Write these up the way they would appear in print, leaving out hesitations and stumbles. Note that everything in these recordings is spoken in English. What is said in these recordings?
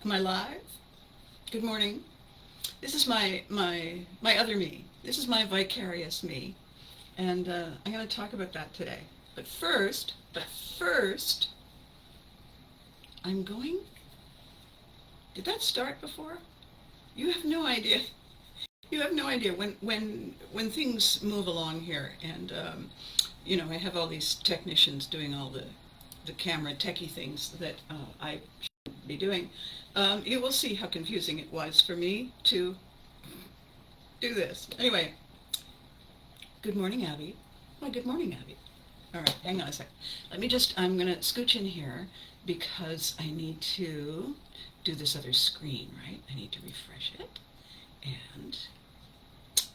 Am I live? Good morning. This is my other me. This is my vicarious me, and I'm going to talk about that today. But first, I'm going. Did that start before? You have no idea. You have no idea when things move along here, and I have all these technicians doing all the camera techie things that I shouldn't be doing. You will see how confusing it was for me to do this. Anyway, good morning, Abby. Why, good morning, Abby. All right, hang on a sec. I'm going to scooch in here because I need to do this other screen, right? I need to refresh it. And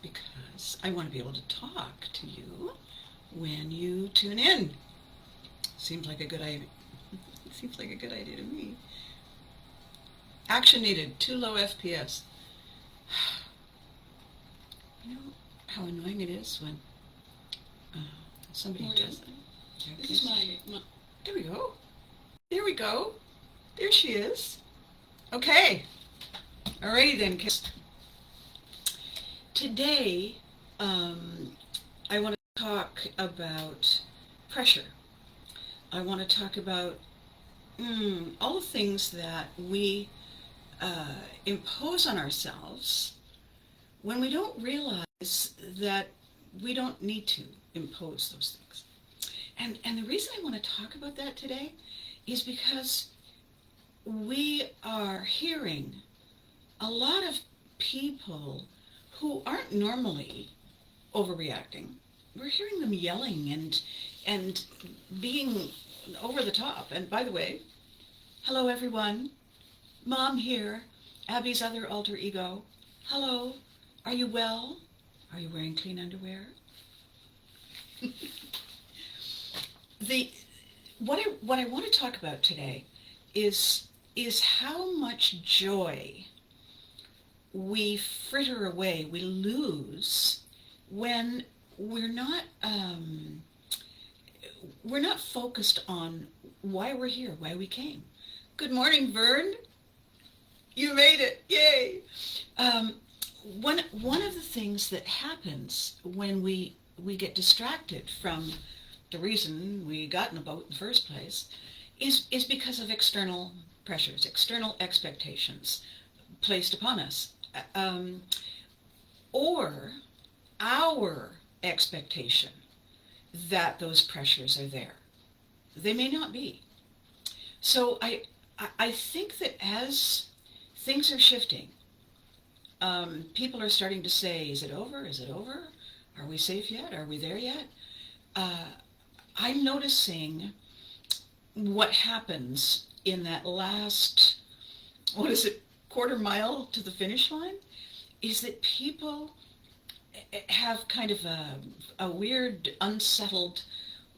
because I want to be able to talk to you when you tune in. Seems like a good idea. Seems like a good idea to me. Action needed. Too low FPS. You know how annoying it is when somebody does that. Okay. This is my. There we go. There we go. There she is. Okay. Alrighty then, kids. Today, I want to talk about pressure. I want to talk about all the things that we impose on ourselves when we don't realize that we don't need to impose those things. And the reason I want to talk about that today is because we are hearing a lot of people who aren't normally overreacting. We're hearing them yelling and being over the top. And by the way, hello everyone. Mom here, Abby's other alter ego. Hello. Are you well? Are you wearing clean underwear? What I want to talk about today is how much joy we fritter away, we lose when we're not focused on why we're here, why we came. Good morning, Vern. You made it. Yay. One of the things that happens when we get distracted from the reason we got in the boat in the first place is because of external pressures, external expectations placed upon us, or our expectation that those pressures are there. They may not be. So I think that as things are shifting, people are starting to say, is it over? Is it over? Are we safe yet? Are we there yet? I'm noticing what happens in that last, quarter mile to the finish line, is that people have kind of a weird, unsettled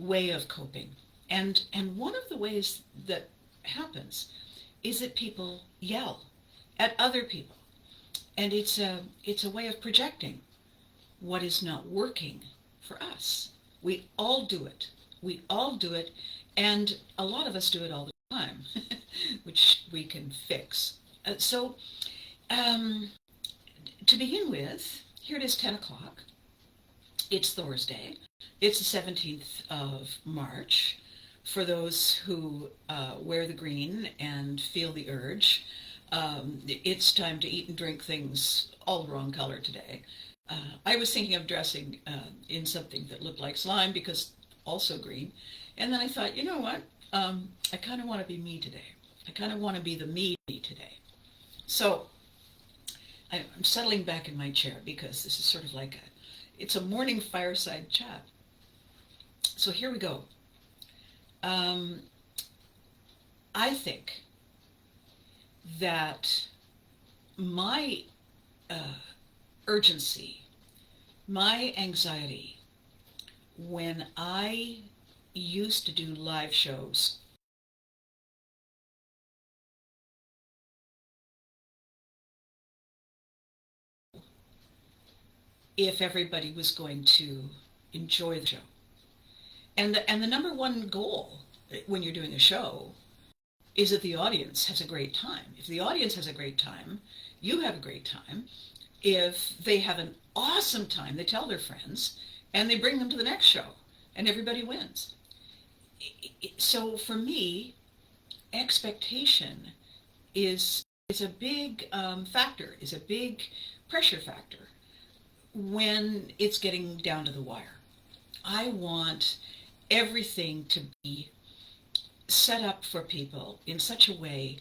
way of coping. And one of the ways that happens is that people yell at other people. And it's a way of projecting what is not working for us. We all do it. We all do it, and a lot of us do it all the time, which we can fix. So to begin with, here it is 10 o'clock. It's Thursday. It's the 17th of March. For those who wear the green and feel the urge, it's time to eat and drink things all the wrong color today. I was thinking of dressing in something that looked like slime because also green. And then I thought, you know what? I kind of want to be me today. I kind of want to be the me today. So I'm settling back in my chair because this is sort of like it's a morning fireside chat. So here we go. I think that my urgency, my anxiety, when I used to do live shows, if everybody was going to enjoy the show. And the number one goal when you're doing a show is that the audience has a great time. If the audience has a great time, you have a great time. If they have an awesome time, they tell their friends, and they bring them to the next show, and everybody wins. So for me, expectation is a big factor, is a big pressure factor when it's getting down to the wire. I want everything to be set up for people in such a way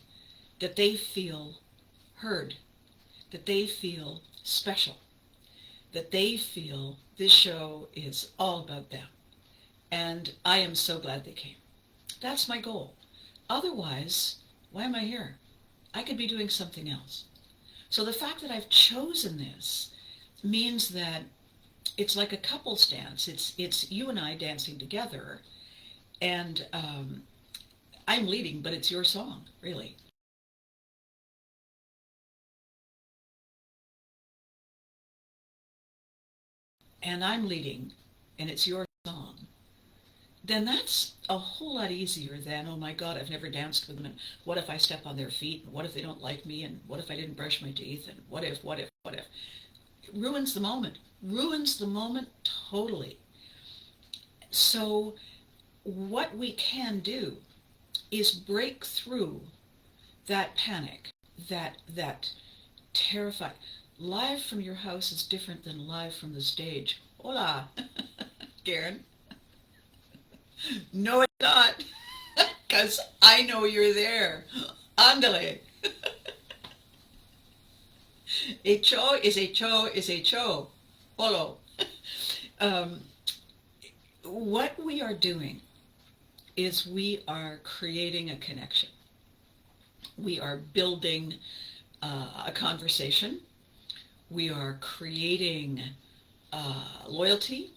that they feel heard, that they feel special, that they feel this show is all about them. And I am so glad they came. That's my goal. Otherwise, why am I here? I could be doing something else. So the fact that I've chosen this means that it's like a couples dance. It's you and I dancing together, and I'm leading, but it's your song, really. And I'm leading, and it's your song. Then that's a whole lot easier than, oh my God, I've never danced with them, and what if I step on their feet, and what if they don't like me, and what if I didn't brush my teeth, and what if. It ruins the moment totally. So what we can do is break through that panic, that terrified. Live from your house is different than live from the stage. Hola, Karen. No, it's not, because I know you're there. Ándale. A show is a show is a show. Holo. Um, what we are doing is we are creating a connection. We are building a conversation. We are creating loyalty.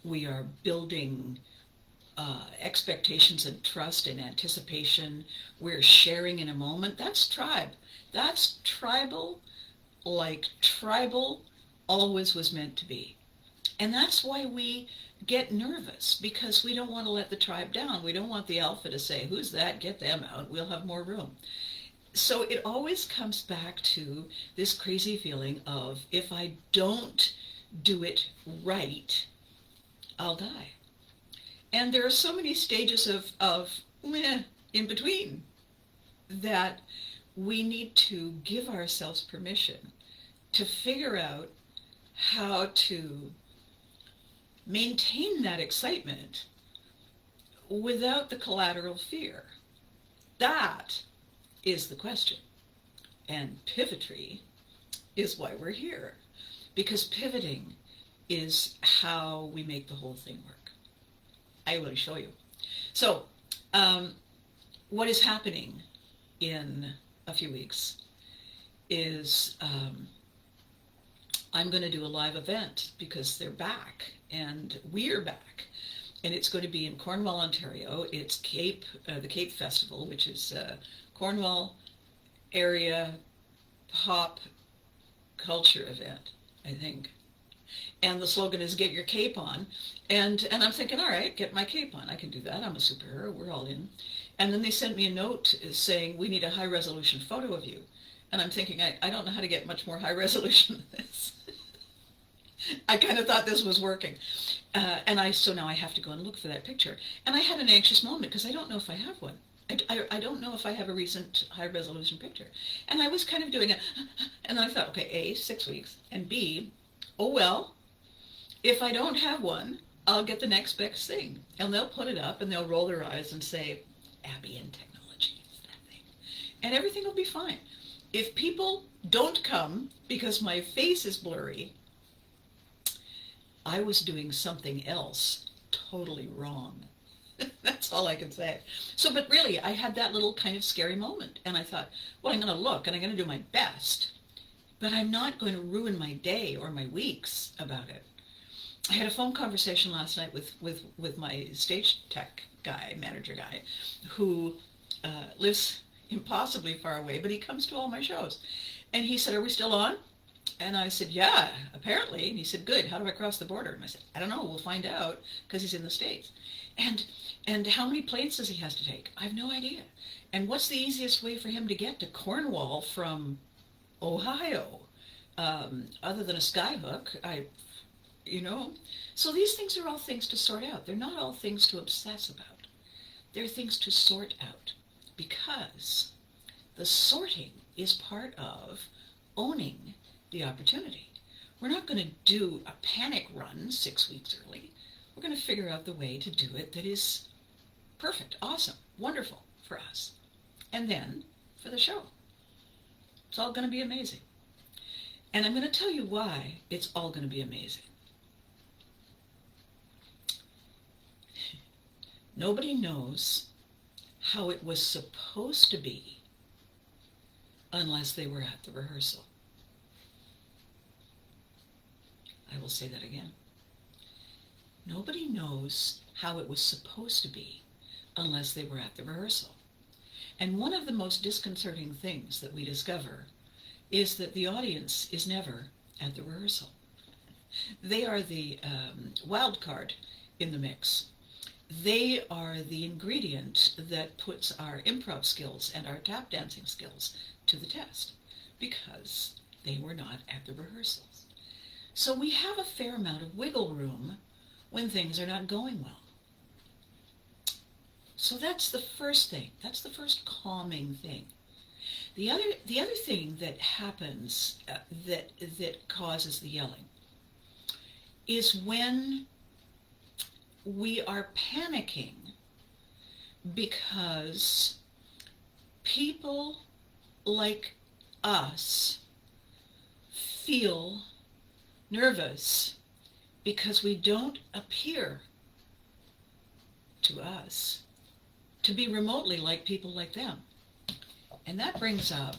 We are building expectations and trust and anticipation. We're sharing in a moment. That's tribe. That's tribal, like tribal always was meant to be. And that's why we get nervous, because we don't want to let the tribe down. We don't want the alpha to say, who's that? Get them out. We'll have more room. So it always comes back to this crazy feeling of, if I don't do it right, I'll die. And there are so many stages of in between that we need to give ourselves permission to figure out how to maintain that excitement without the collateral fear. That is the question. And pivotry is why we're here, because pivoting is how we make the whole thing work. I will show you. So what is happening in a few weeks is I'm going to do a live event, because they're back and we're back, and it's going to be in Cornwall, Ontario. It's the Cape Festival, which is Cornwall area pop culture event, I think. And the slogan is "Get your cape on," and I'm thinking, all right, get my cape on. I can do that. I'm a superhero. We're all in. And then they sent me a note saying, we need a high resolution photo of you. And I'm thinking, I don't know how to get much more high resolution than this. I kind of thought this was working. So now I have to go and look for that picture. And I had an anxious moment, because I don't know if I have one. I don't know if I have a recent high resolution picture. And I was kind of doing it. And I thought, okay, A, 6 weeks. And B, oh well, if I don't have one, I'll get the next best thing. And they'll put it up and they'll roll their eyes and say, Abby and technology is that thing. And everything will be fine. If people don't come because my face is blurry, I was doing something else totally wrong. That's all I can say. So, but really, I had that little kind of scary moment. And I thought, well, I'm going to look and I'm going to do my best. But I'm not going to ruin my day or my weeks about it. I had a phone conversation last night with my stage tech guy, manager guy, who lives impossibly far away, but he comes to all my shows. And he said, are we still on? And I said, yeah, apparently. And he said, good, how do I cross the border? And I said, I don't know, we'll find out, because he's in the States. And how many planes does he have to take? I have no idea. And what's the easiest way for him to get to Cornwall from Ohio? Other than a skyhook, you know. So these things are all things to sort out. They're not all things to obsess about. They're things to sort out, because the sorting is part of owning the opportunity. We're not going to do a panic run 6 weeks early. We're going to figure out the way to do it that is perfect, awesome, wonderful for us. And then for the show. It's all going to be amazing. And I'm going to tell you why it's all going to be amazing. Nobody knows how it was supposed to be unless they were at the rehearsal. I will say that again. Nobody knows how it was supposed to be unless they were at the rehearsal. And one of the most disconcerting things that we discover is that the audience is never at the rehearsal. They are the wild card in the mix. They are the ingredient that puts our improv skills and our tap dancing skills to the test, because they were not at the rehearsals. So we have a fair amount of wiggle room when things are not going well. So that's the first thing. That's the first calming thing. The other thing that happens that causes the yelling is when we are panicking because people like us feel nervous because we don't appear to us to be remotely like people like them. And that brings up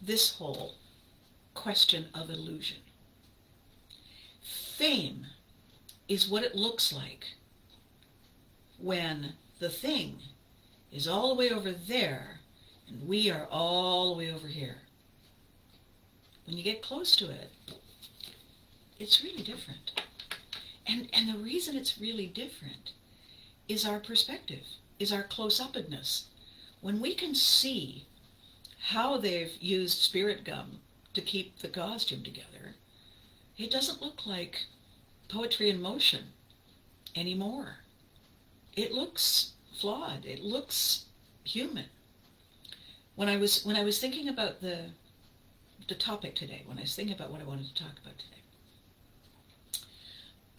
this whole question of illusion. Fame is what it looks like when the thing is all the way over there and we are all the way over here. When you get close to it, it's really different. And the reason it's really different is our perspective, is our close-uppedness. When we can see how they've used spirit gum to keep the costume together, it doesn't look like poetry in motion anymore. It looks flawed. It looks human. When I was thinking about the topic today, when I was thinking about what I wanted to talk about today,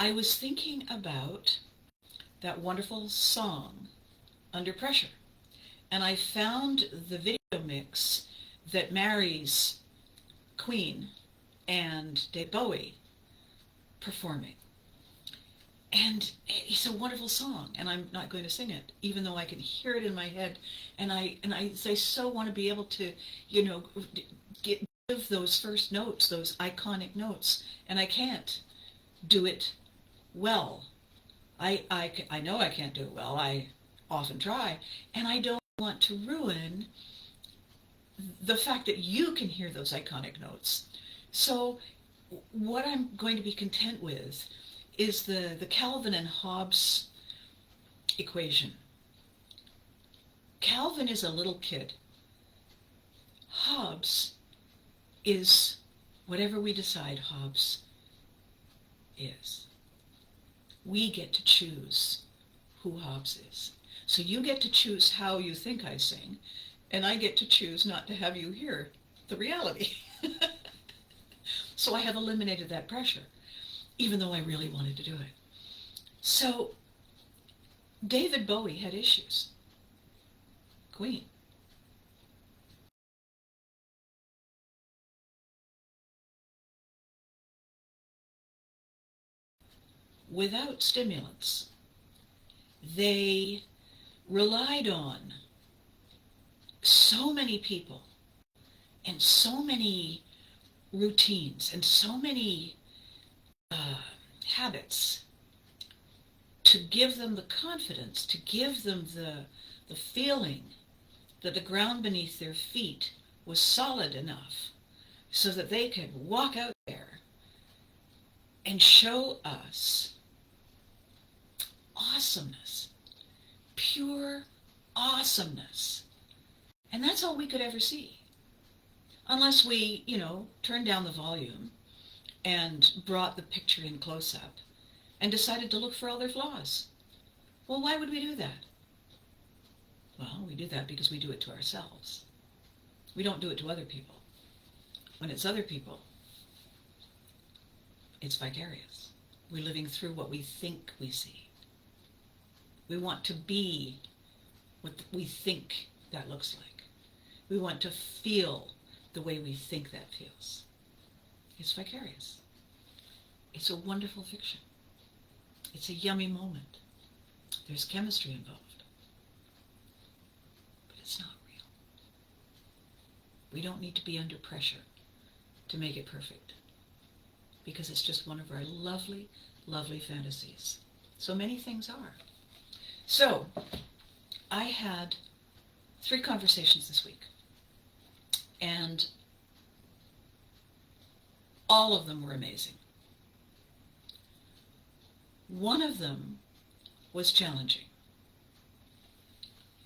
I was thinking about that wonderful song, Under Pressure. And I found the video mix that marries Queen and David Bowie performing. And it's a wonderful song, and I'm not going to sing it, even though I can hear it in my head. And I so want to be able to, give those first notes, those iconic notes, and I can't do it well. I know I can't do it well. I often try, and I don't want to ruin the fact that you can hear those iconic notes. So what I'm going to be content with is the Calvin and Hobbes equation. Calvin is a little kid. Hobbes is whatever we decide Hobbes is. We get to choose who Hobbes is. So you get to choose how you think I sing, and I get to choose not to have you hear the reality. So I have eliminated that pressure, even though I really wanted to do it. So David Bowie had issues. Queen. Without stimulants, they relied on so many people and so many routines and so many habits to give them the confidence, to give them the feeling that the ground beneath their feet was solid enough so that they could walk out there and show us awesomeness, pure awesomeness. And that's all we could ever see. Unless we, turned down the volume and brought the picture in close up and decided to look for all their flaws. Well, why would we do that? Well, we do that because we do it to ourselves. We don't do it to other people. When it's other people, it's vicarious. We're living through what we think we see. We want to be what we think that looks like. We want to feel the way we think that feels. It's vicarious. It's a wonderful fiction. It's a yummy moment. There's chemistry involved. But it's not real. We don't need to be under pressure to make it perfect, because it's just one of our lovely, lovely fantasies. So many things are. So, I had 3 conversations this week, and all of them were amazing. One of them was challenging.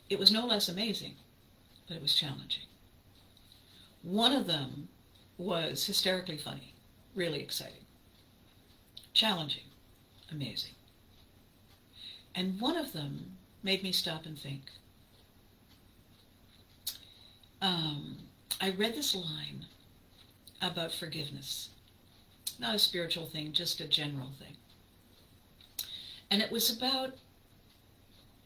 It was no less amazing, but it was challenging. One of them was hysterically funny, really exciting, challenging, amazing. And one of them made me stop and think. I read this line about forgiveness. Not a spiritual thing, just a general thing. And it was about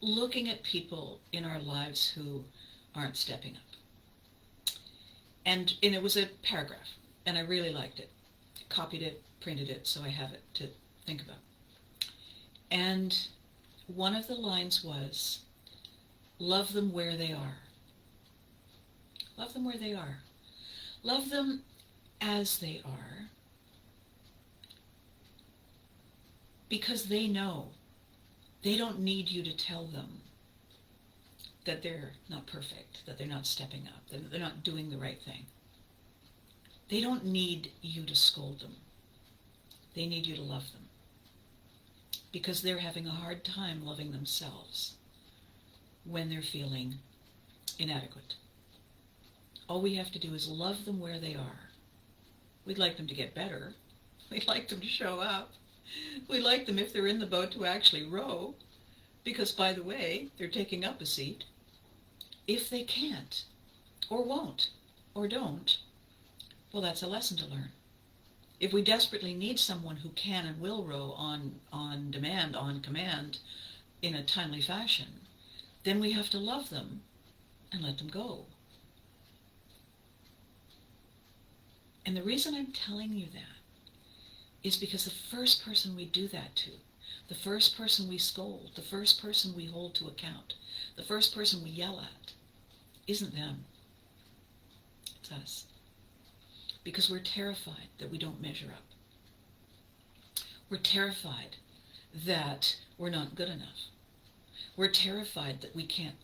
looking at people in our lives who aren't stepping up. And it was a paragraph, and I really liked it. Copied it, printed it, so I have it to think about. And one of the lines was, love them where they are. Love them where they are. Love them as they are, because they know. They don't need you to tell them that they're not perfect, that they're not stepping up, that they're not doing the right thing. They don't need you to scold them. They need you to love them, because they're having a hard time loving themselves when they're feeling inadequate. All we have to do is love them where they are. We'd like them to get better. We'd like them to show up. We'd like them, if they're in the boat, to actually row, because, by the way, they're taking up a seat. If they can't, or won't, or don't, well, that's a lesson to learn. If we desperately need someone who can and will row on demand, on command, in a timely fashion, then we have to love them and let them go. And the reason I'm telling you that is because the first person we do that to, the first person we scold, the first person we hold to account, the first person we yell at, isn't them. It's us. Because we're terrified that we don't measure up. We're terrified that we're not good enough. We're terrified that we can't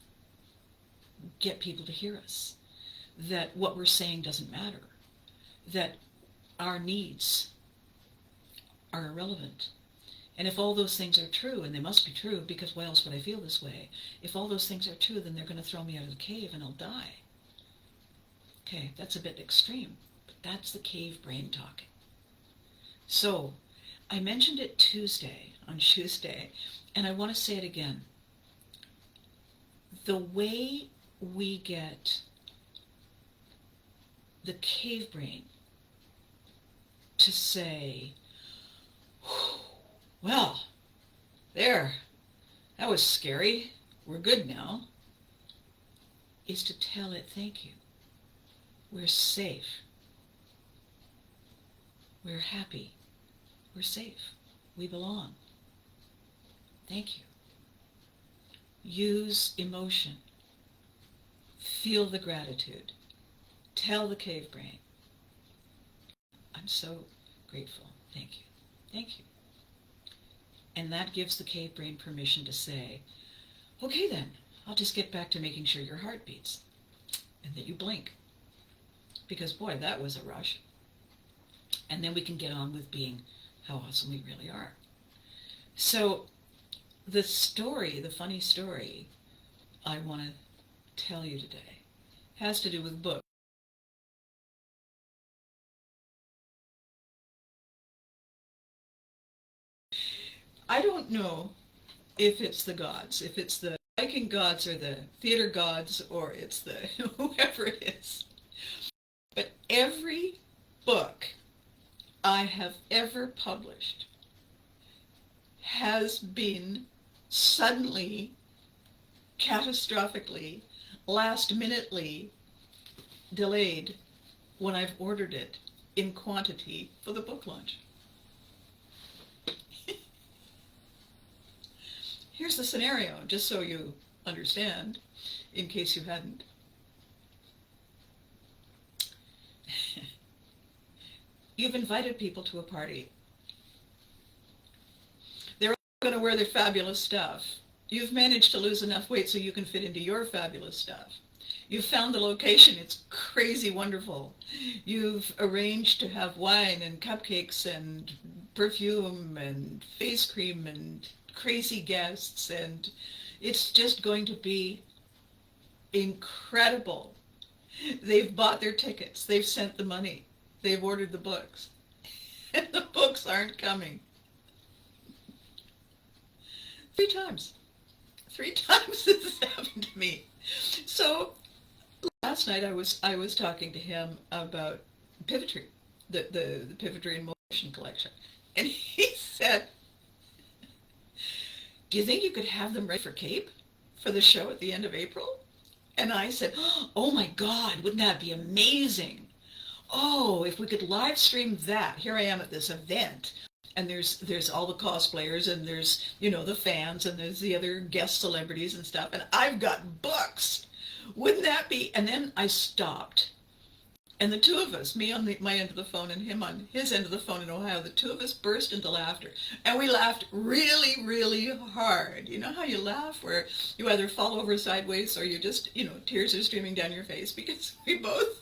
get people to hear us, that what we're saying doesn't matter, that our needs are irrelevant. And if all those things are true, and they must be true, because why else would I feel this way? If all those things are true, then they're going to throw me out of the cave and I'll die. Okay, that's a bit extreme, but that's the cave brain talking. So, I mentioned it on Tuesday, and I want to say it again. The way we get the cave brain to say, well, there, that was scary, we're good now, is to tell it, thank you. We're safe. We're happy. We're safe. We belong. Thank you. Use emotion. Feel the gratitude. Tell the cave brain, I'm so grateful. Thank you. Thank you. And that gives the cave brain permission to say, okay then, I'll just get back to making sure your heart beats and that you blink. Because boy, that was a rush. And then we can get on with being how awesome we really are. So the story, the funny story, I want to tell you today has to do with books. I don't know if it's the gods, if it's the Viking gods or the theater gods or it's the whoever it is. But every book I have ever published has been suddenly, catastrophically, last-minutely delayed when I've ordered it in quantity for the book launch. Here's the scenario, just so you understand, in case you hadn't. You've invited people to a party. They're all going to wear their fabulous stuff. You've managed to lose enough weight so you can fit into your fabulous stuff. You've found the location. It's crazy wonderful. You've arranged to have wine and cupcakes and perfume and face cream and crazy guests, and it's just going to be incredible. They've bought their tickets. They've sent the money. They've ordered the books. And the books aren't coming. 3 times. 3 times this has happened to me. So last night I was talking to him about Pivotry, the Pivotry in Motion collection. And he said, do you think you could have them ready for Cape for the show at the end of April? And I said, oh my God, wouldn't that be amazing? Oh, if we could live stream that. Here I am at this event, and there's all the cosplayers, and there's, you know, the fans, and there's the other guest celebrities and stuff, and I've got books. Wouldn't that be? And then I stopped. And the two of us, me on my end of the phone and him on his end of the phone in Ohio, the two of us burst into laughter. And we laughed really, really hard. You know how you laugh where you either fall over sideways or you just, you know, tears are streaming down your face, because we both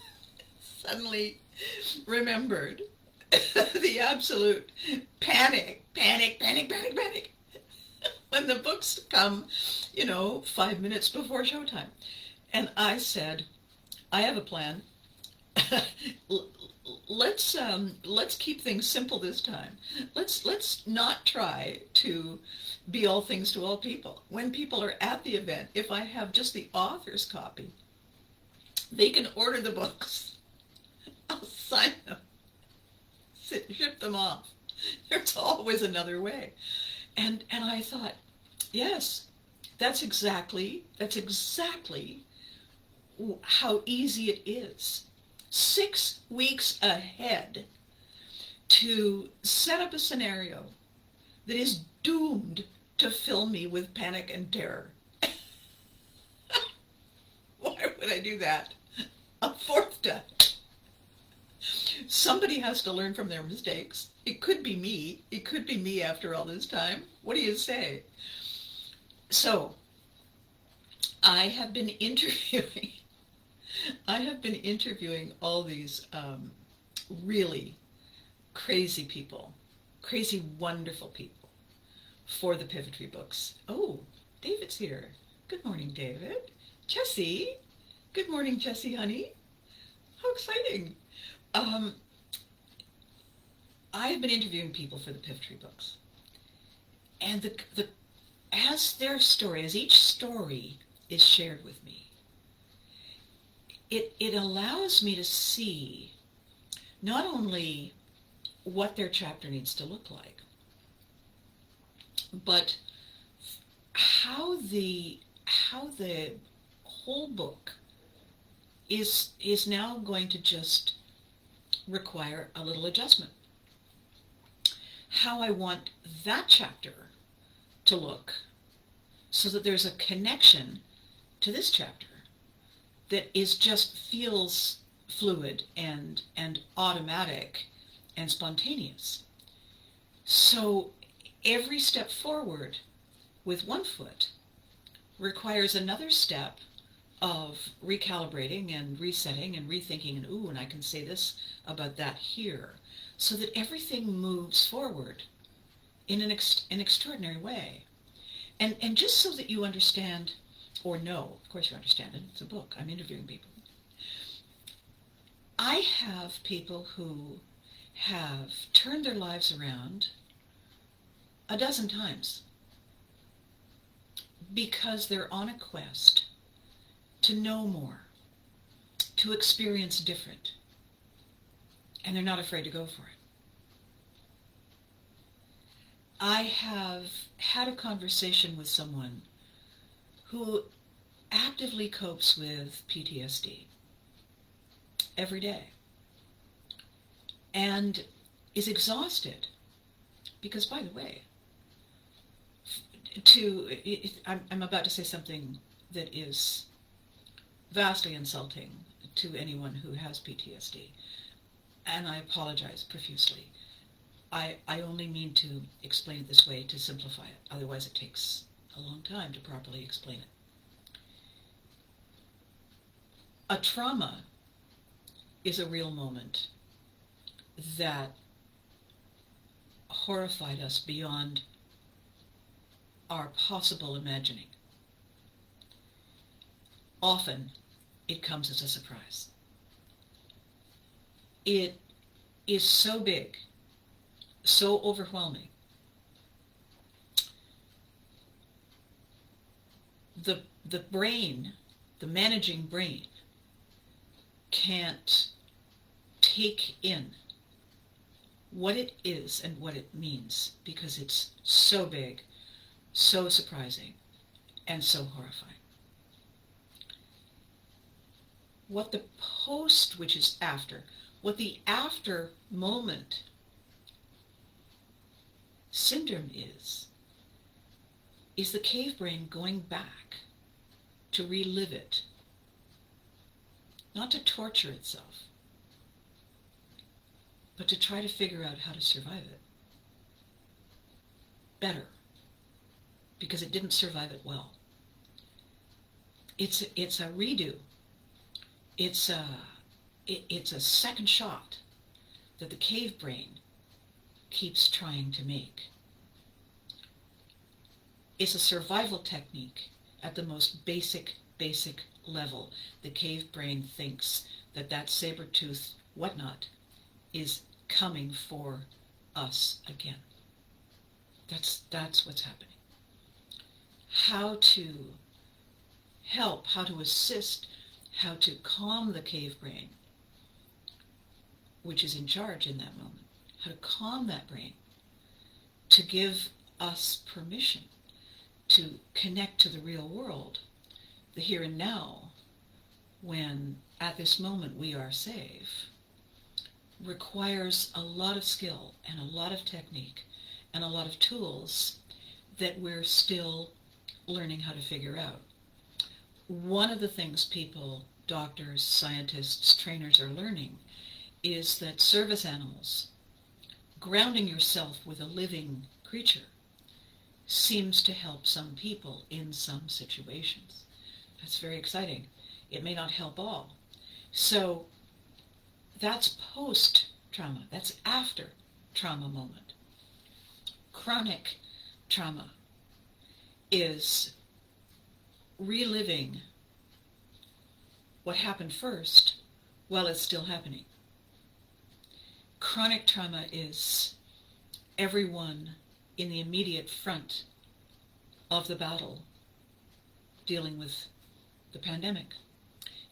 suddenly remembered the absolute panic when the books come, you know, 5 minutes before showtime. And I said, I have a plan. Let's keep things simple this time. Let's not try to be all things to all people. When people are at the event, if I have just the author's copy, they can order the books. I'll sign them, ship them off. There's always another way. And I thought, yes, that's exactly how easy it is. 6 weeks ahead to set up a scenario that is doomed to fill me with panic and terror. Why would I do that a 4th time? Somebody has to learn from their mistakes. It could be me. It could be me after all this time. What do you say? So, I have been interviewing all these really crazy people, crazy wonderful people for the Pivotry books. Oh, David's here. Good morning, David. Jessie. Good morning, Jessie, honey. How exciting. I've been interviewing people for the Pivotry books. And as each story is shared with me, it allows me to see not only what their chapter needs to look like, but how the whole book is now going to just require a little adjustment. How I want that chapter to look so that there's a connection to this chapter that feels fluid and automatic and spontaneous. So every step forward with one foot requires another step of recalibrating and resetting and rethinking, and and I can say this about that here, so that everything moves forward in an extraordinary way. And just so that you understand or know. Of course you understand it. It's a book. I'm interviewing people. I have people who have turned their lives around a dozen times because they're on a quest to know more, to experience different, and they're not afraid to go for it. I have had a conversation with someone who actively copes with PTSD every day and is exhausted because, by the way, I'm about to say something that is vastly insulting to anyone who has PTSD, and I apologize profusely. I only mean to explain it this way to simplify it. Otherwise it takes a long time to properly explain it. A trauma is a real moment that horrified us beyond our possible imagining. Often it comes as a surprise. It is so big, so overwhelming. The brain, the managing brain, can't take in what it is and what it means because it's so big, so surprising, and so horrifying. What the post, which is after, what the after moment syndrome is the cave brain going back to relive it, not to torture itself, but to try to figure out how to survive it better, because it didn't survive it well. It's a redo. It's a second shot that the cave brain keeps trying to make. It's a survival technique at the most basic level. The cave brain thinks that saber-tooth whatnot is coming for us again. That's what's happening. How to help, how to assist, how to calm the cave brain, which is in charge in that moment, how to calm that brain, to give us permission to connect to the real world, the here and now, when at this moment we are safe, requires a lot of skill and a lot of technique and a lot of tools that we're still learning how to figure out. One of the things people, doctors, scientists, trainers are learning is that service animals, grounding yourself with a living creature, seems to help some people in some situations. That's very exciting. It may not help all. So that's post-trauma. That's after trauma moment. Chronic trauma is reliving what happened first while it's still happening. Chronic trauma is everyone in the immediate front of the battle dealing with the pandemic,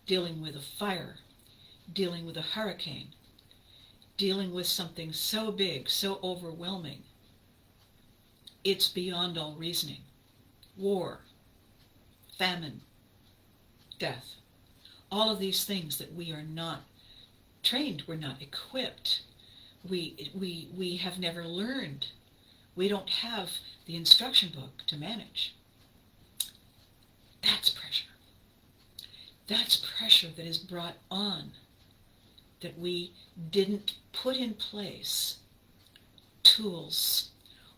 dealing with a fire, dealing with a hurricane, dealing with something so big, so overwhelming, it's beyond all reasoning. War, famine, death, all of these things that we are not trained, we're not equipped, we have never learned. We don't have the instruction book to manage. That's pressure. That's pressure that is brought on, that we didn't put in place tools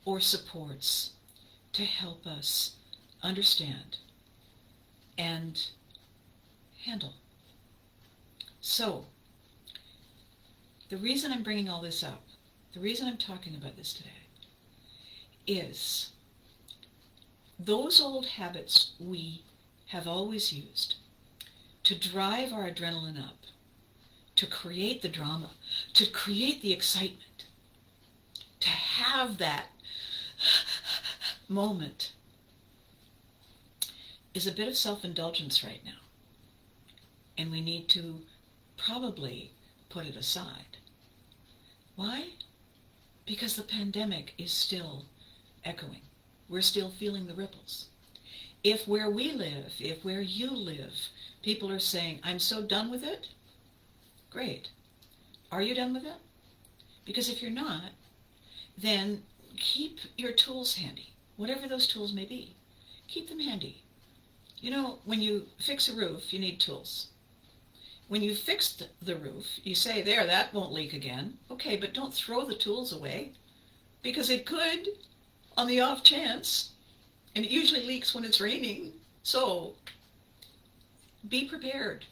or supports to help us understand and handle. So, the reason I'm bringing all this up, the reason I'm talking about this today, is those old habits we have always used to drive our adrenaline up, to create the drama, to create the excitement, to have that moment, is a bit of self-indulgence right now. And we need to probably put it aside. Why? Because the pandemic is still echoing. We're still feeling the ripples. If where we live, if where you live, people are saying, I'm so done with it, great. Are you done with it? Because if you're not, then keep your tools handy, whatever those tools may be. Keep them handy. You know, when you fix a roof, you need tools. When you fixed the roof, you say, there, that won't leak again. Okay, but don't throw the tools away, because it could, on the off chance, and it usually leaks when it's raining. So be prepared.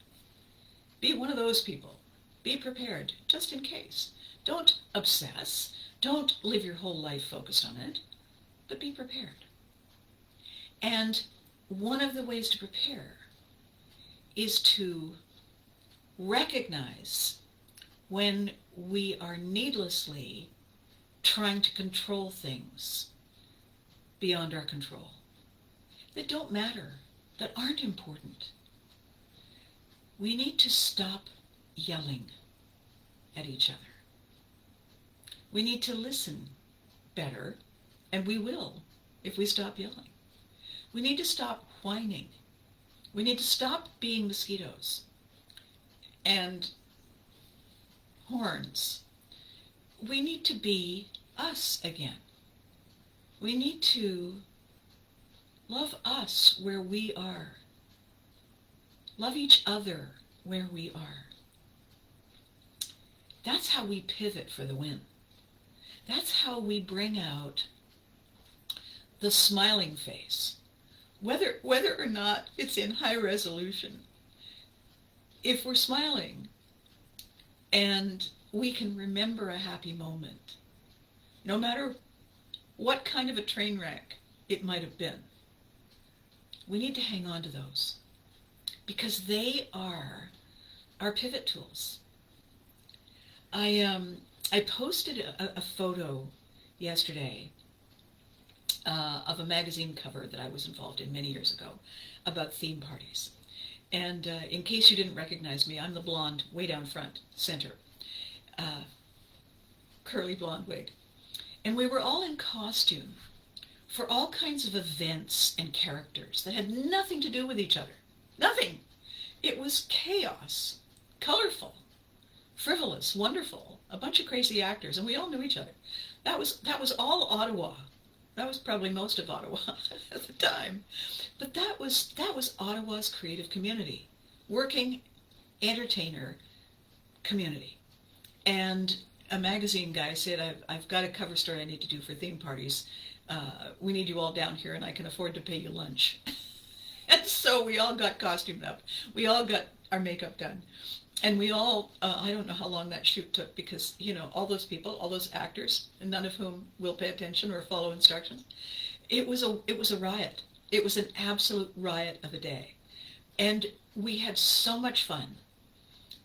Be one of those people. Be prepared, just in case. Don't obsess. Don't live your whole life focused on it, but be prepared. And one of the ways to prepare is to recognize when we are needlessly trying to control things beyond our control, that don't matter, that aren't important. We need to stop yelling at each other. We need to listen better, and we will if we stop yelling. We need to stop whining. We need to stop being mosquitoes and horns. We need to be us again. We need to love us where we are. Love each other where we are. That's how we pivot for the win. That's how we bring out the smiling face, whether or not it's in high resolution. If we're smiling and we can remember a happy moment, no matter what kind of a train wreck it might have been, we need to hang on to those, because they are our pivot tools. I posted a photo yesterday of a magazine cover that I was involved in many years ago about theme parties. And in case you didn't recognize me, I'm the blonde way down front, center, curly blonde wig. And we were all in costume for all kinds of events and characters that had nothing to do with each other. Nothing. It was chaos, colorful, frivolous, wonderful, a bunch of crazy actors, and we all knew each other. That was all Ottawa. That was probably most of Ottawa at the time. But that was Ottawa's creative community, working entertainer community. And a magazine guy said, I've got a cover story I need to do for theme parties. We need you all down here, and I can afford to pay you lunch. And so we all got costumed up. We all got our makeup done. And we all, I don't know how long that shoot took, because, you know, all those people, all those actors, and none of whom will pay attention or follow instructions. It was a riot. It was an absolute riot of a day. And we had so much fun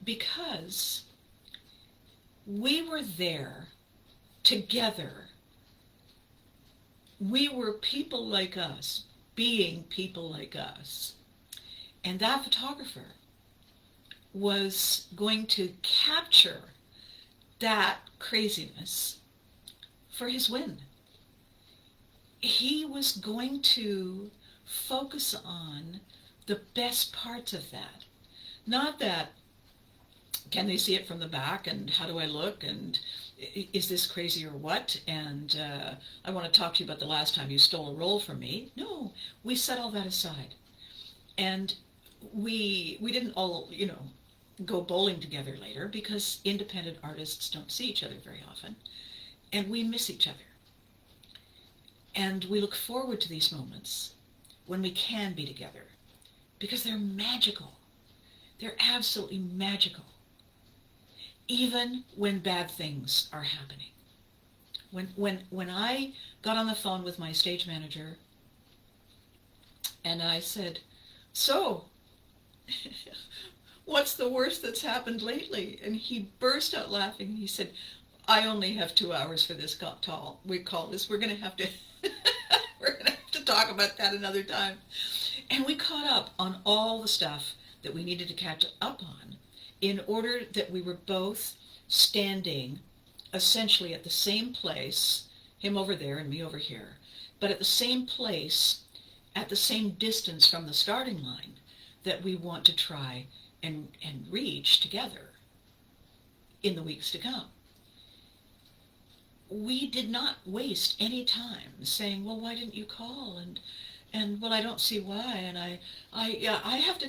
because we were there together. We were people like us, being people like us. And that photographer was going to capture that craziness for his win. He was going to focus on the best parts of that. Not that, can they see it from the back, and how do I look, and is this crazy or what, and I want to talk to you about the last time you stole a roll from me. No, we set all that aside. And we didn't all, you know, go bowling together later, because independent artists don't see each other very often, and we miss each other. And we look forward to these moments when we can be together, because they're magical. They're absolutely magical. Even when bad things are happening. When I got on the phone with my stage manager and I said, So, what's the worst that's happened lately? And he burst out laughing. He said, I only have 2 hours for this call. We call this. We're going to have to we're going to have to talk about that another time. And we caught up on all the stuff that we needed to catch up on in order that we were both standing essentially at the same place, him over there and me over here, but at the same place, at the same distance from the starting line that we want to try and reach together in the weeks to come. We did not waste any time saying, well, why didn't you call? And well, I don't see why. And I have to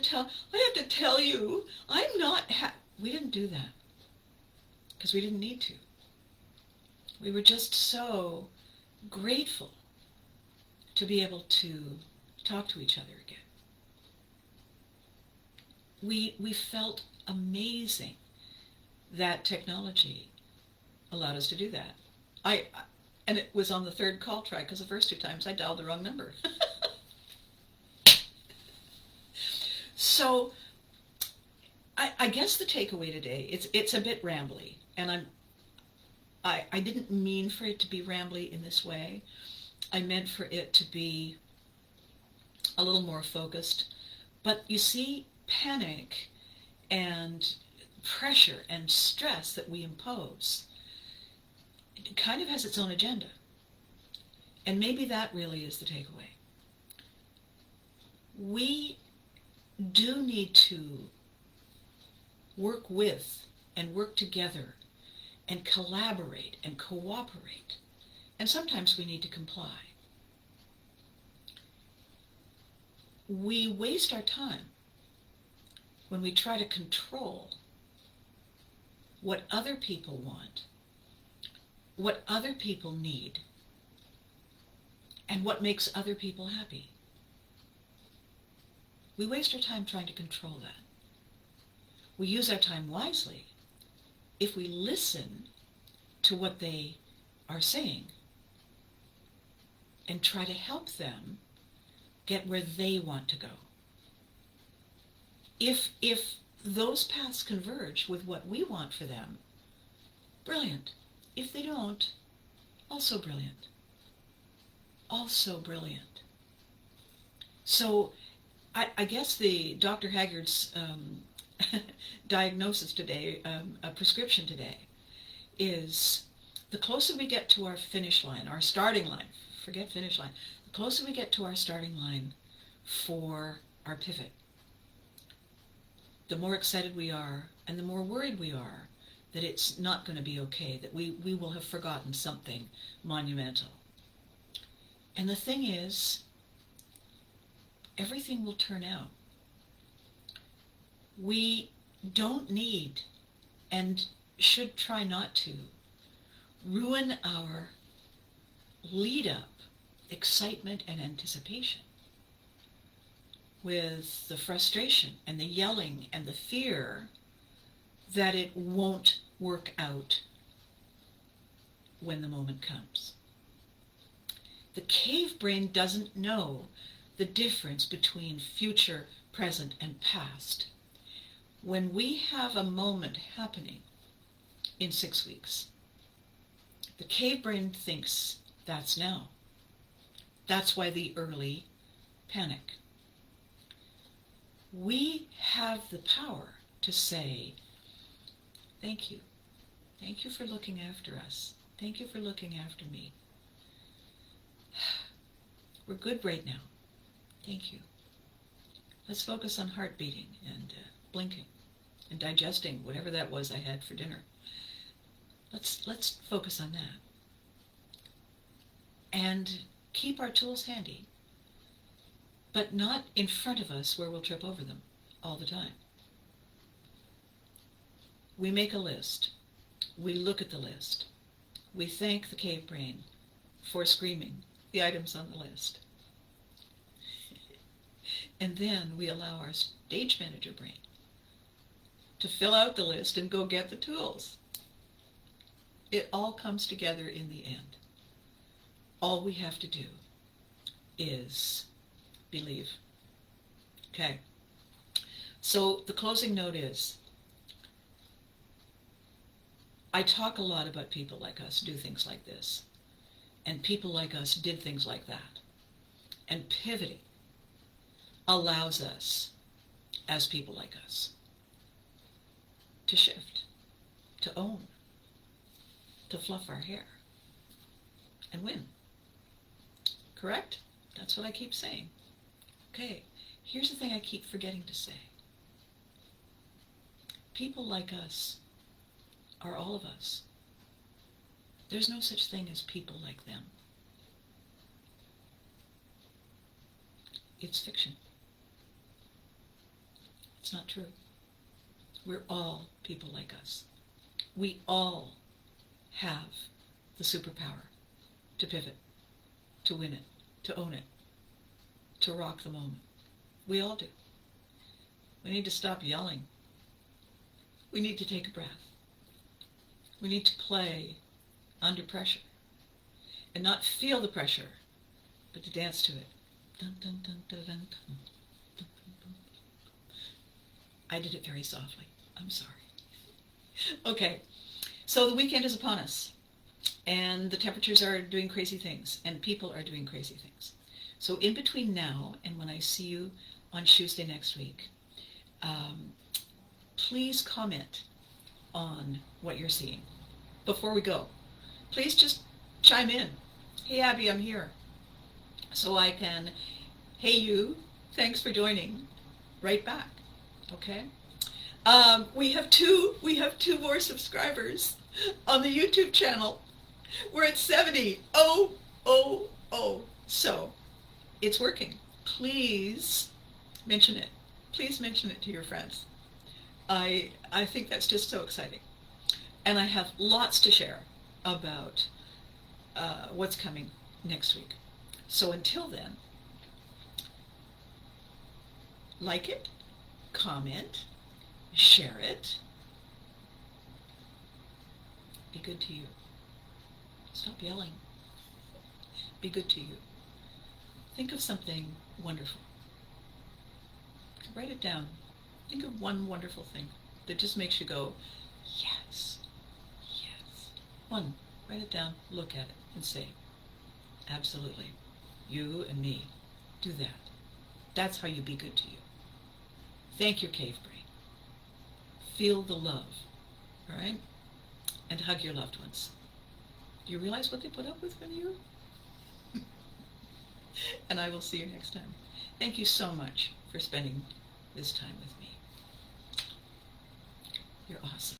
tell you, I'm not, we didn't do that because we didn't need to. We were just so grateful to be able to talk to each other again. We felt amazing that technology allowed us to do that. And it was on the third call try because the first 2 times I dialed the wrong number. So I guess the takeaway today, it's a bit rambly, and I didn't mean for it to be rambly in this way. I meant for it to be a little more focused. But you see, panic and pressure and stress that we impose, it kind of has its own agenda. And maybe that really is the takeaway. We do need to work with and work together and collaborate and cooperate. And sometimes we need to comply. We waste our time when we try to control what other people want, what other people need, and what makes other people happy. We waste our time trying to control that. We use our time wisely if we listen to what they are saying and try to help them get where they want to go. If those paths converge with what we want for them, brilliant. If they don't, also brilliant. Also brilliant. So I guess the Dr. Haggard's diagnosis today, a prescription today, is the closer we get to our finish line, our starting line, forget finish line, the closer we get to our starting line for our pivot, the more excited we are and the more worried we are that it's not going to be okay, that we will have forgotten something monumental. And the thing is, everything will turn out. We don't need, and should try not to, ruin our lead-up excitement and anticipation with the frustration and the yelling and the fear that it won't work out when the moment comes. The cave brain doesn't know the difference between future, present, and past. When we have a moment happening in 6 weeks, the cave brain thinks that's now. That's why the early panic. We have the power to say, thank you. Thank you for looking after us. Thank you for looking after me. We're good right now. Thank you. Let's focus on heart beating and blinking and digesting whatever that was I had for dinner. Let's focus on that. And keep our tools handy, but not in front of us where we'll trip over them all the time. We make a list. We look at the list. We thank the cave brain for screaming the items on the list. And then we allow our stage manager brain to fill out the list and go get the tools. It all comes together in the end. All we have to do is believe. Okay. So the closing note is, I talk a lot about people like us do things like this, and people like us did things like that. And pivoting allows us, as people like us, to shift, to own, to fluff our hair, and win. Correct? That's what I keep saying. Okay, here's the thing I keep forgetting to say. People like us are all of us. There's no such thing as people like them. It's fiction. It's not true. We're all people like us. We all have the superpower to pivot, to win it, to own it, to rock the moment. We all do. We need to stop yelling. We need to take a breath. We need to play under pressure and not feel the pressure, but to dance to it. Dun, dun, dun, dun, dun, dun, dun, dun, dun. I did it very softly. I'm sorry. Okay, so the weekend is upon us, and the temperatures are doing crazy things, and people are doing crazy things. So in between now and when I see you on Tuesday next week, please comment on what you're seeing. Before we go, please just chime in. Hey Abby, I'm here. So I can, hey you, thanks for joining, right back. Okay? We have two more subscribers on the YouTube channel. We're at 70. Oh. So it's working. Please mention it. Please mention it to your friends. I think that's just so exciting. And I have lots to share about what's coming next week. So until then, like it, comment, share it. Be good to you. Stop yelling. Be good to you. Think of something wonderful. Write it down. Think of one wonderful thing that just makes you go, yes, yes. One. Write it down, look at it, and say, absolutely. You and me. Do that. That's how you be good to you. Thank your cave brain. Feel the love, all right? And hug your loved ones. Do you realize what they put up with from you? And I will see you next time. Thank you so much for spending this time with me. You're awesome.